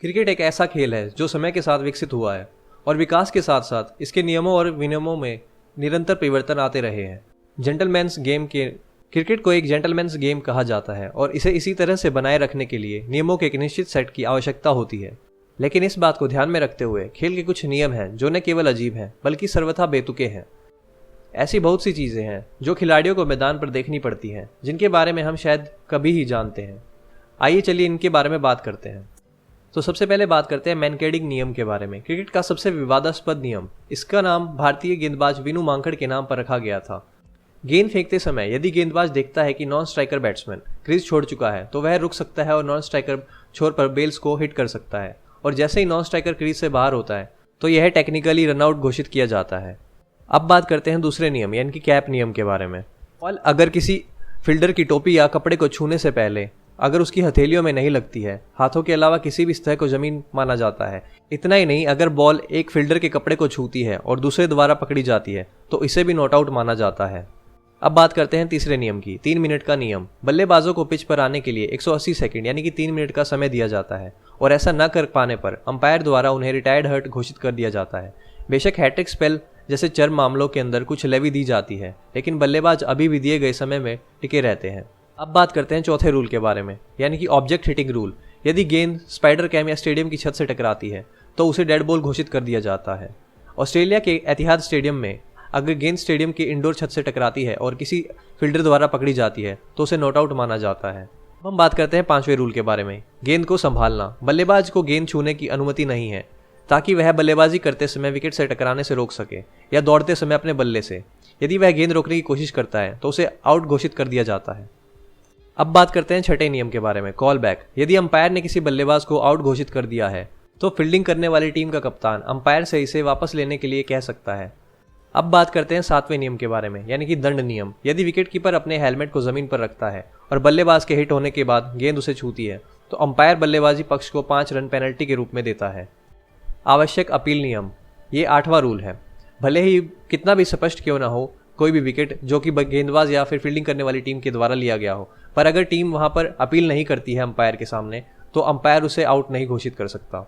Cricket एक ऐसा खेल है जो समय के साथ विकसित हुआ है और विकास के साथ साथ इसके नियमों और विनियमों में निरंतर परिवर्तन आते रहे हैं। क्रिकेट को एक जेंटलमैन्स गेम कहा जाता है और इसे इसी तरह से बनाए रखने के लिए नियमों के एक निश्चित सेट की आवश्यकता होती है। लेकिन इस बात को ध्यान में रखते हुए खेल के कुछ नियम हैं जो न केवल अजीब हैं बल्कि सर्वथा बेतुके हैं। ऐसी बहुत सी चीज़ें हैं जो खिलाड़ियों को मैदान पर देखनी पड़ती हैं, जिनके बारे में हम शायद कभी ही जानते हैं। आइए चलिए इनके बारे में बात करते हैं। तो सबसे पहले बात करते हैं मैनकेडिंग नियम के बारे में। क्रिकेट का सबसे विवादास्पद नियम, इसका नाम भारतीय गेंदबाज विनू मांकड़ के नाम पर रखा गया था। गेंद फेंकते समय यदि गेंदबाज देखता है कि नॉन स्ट्राइकर बैट्समैन क्रीज छोड़ चुका है तो वह रुक सकता है और नॉन स्ट्राइकर छोर पर बेल्स को हिट कर सकता है, और जैसे ही नॉन स्ट्राइकर क्रीज से बाहर होता है तो यह टेक्निकली रनआउट घोषित किया जाता है। अब बात करते हैं दूसरे नियम यानी कि कैप नियम के बारे में। बॉल अगर किसी फील्डर की टोपी या कपड़े को छूने से पहले अगर उसकी हथेलियों में नहीं लगती है, हाथों के अलावा किसी भी सतह को जमीन माना जाता है। इतना ही नहीं, अगर बॉल एक फील्डर के कपड़े को छूती है और दूसरे द्वारा पकड़ी जाती है तो इसे भी नॉट आउट माना जाता है। अब बात करते हैं तीसरे नियम की, 3 मिनट का नियम। बल्लेबाजों को पिच पर आने के लिए 180 सेकंड यानी कि 3 मिनट का समय दिया जाता है, और ऐसा न कर पाने पर अंपायर द्वारा उन्हें रिटायर्ड हर्ट घोषित कर दिया जाता है। बेशक हैट्रिक स्पेल जैसे चर्म मामलों के अंदर कुछ लेवी दी जाती है, लेकिन बल्लेबाज अभी भी दिए गए समय में टिके रहते हैं। अब बात करते हैं चौथे रूल के बारे में यानी कि ऑब्जेक्ट हिटिंग रूल। यदि गेंद स्पाइडर कैम या स्टेडियम की छत से टकराती है तो उसे डेड बॉल घोषित कर दिया जाता है। ऑस्ट्रेलिया के एतिहाद स्टेडियम में अगर गेंद स्टेडियम की इंडोर छत से टकराती है और किसी फील्डर द्वारा पकड़ी जाती है तो उसे नॉट आउट माना जाता है। हम बात करते हैं 5वें रूल के बारे में, गेंद को संभालना। बल्लेबाज को गेंद छूने की अनुमति नहीं है ताकि वह बल्लेबाजी करते समय विकेट से टकराने से रोक सके या दौड़ते समय अपने बल्ले से। यदि वह गेंद रोकने की कोशिश करता है तो उसे आउट घोषित कर दिया जाता है। अब बात करते हैं छठे नियम के बारे में, कॉल बैक। यदि अंपायर ने किसी बल्लेबाज को आउट घोषित कर दिया है तो फील्डिंग करने वाली टीम का कप्तान अंपायर से इसे वापस लेने के लिए कह सकता है। अब बात करते हैं 7वें नियम के बारे में यानी कि दंड नियम। यदि विकेट कीपर अपने हेलमेट को जमीन पर रखता है और बल्लेबाज के हिट होने के बाद गेंद उसे छूती है तो अंपायर बल्लेबाजी पक्ष को 5 रन पेनल्टी के रूप में देता है। आवश्यक अपील नियम, ये 8वां रूल है। भले ही कितना भी स्पष्ट क्यों ना हो कोई भी विकेट जो कि गेंदबाज या फिर फील्डिंग करने वाली टीम के द्वारा लिया गया हो, पर अगर टीम वहां पर अपील नहीं करती है अंपायर के सामने तो अंपायर उसे आउट नहीं घोषित कर सकता।